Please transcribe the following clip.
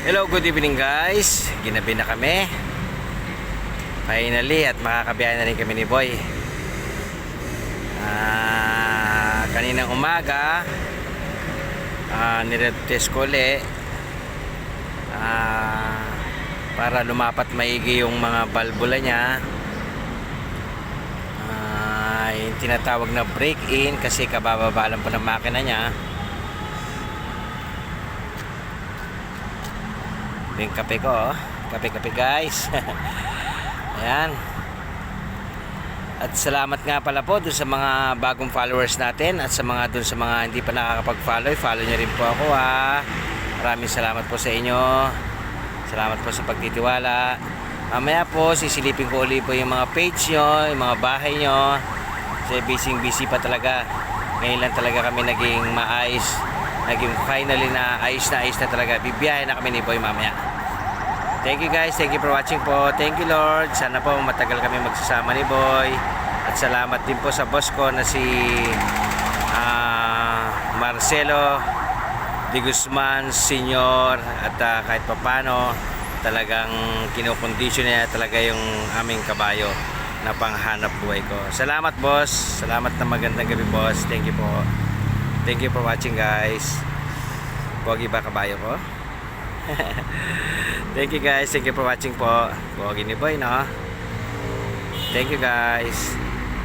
Hello, good evening guys. Ginabi na kami. Finally at makakabiyahe na rin kami ni Boy. Kaninang umaga nire-test ko ulit para lumapat maigi yung mga balbula niya. Yung tinatawag na break-in kasi kabababalan po ng makina niya. Yung kape ko, kape guys. Ayan. At salamat nga pala po dun sa mga bagong followers natin at sa mga dun sa mga hindi pa nakakapag-follow, follow nyo rin po ako ha. Maraming salamat po sa inyo. Salamat po sa pagtitiwala. Mamaya po sisilipin ko ulit po yung mga page nyo, yung mga bahay nyo. Kasi busy pa talaga. Ngayon lang talaga kami naging maayos. Naging finally na ayos na talaga. Bibiyahe na kami ni Boy mamaya. Thank you guys, thank you for watching po. Thank you Lord. Sana po matagal kami magsasama ni Boy. At salamat din po sa boss ko na si Marcelo de Guzman Senior. At kahit papano talagang kinokondisyon niya talaga yung aming kabayo na panghanap buhay ko. Salamat boss. Salamat na magandang gabi boss. Thank you po. Thank you for watching guys. Pogi ba kabayo ko? Thank you guys. Thank you for watching po. Pogi ni Boy no. Thank you guys.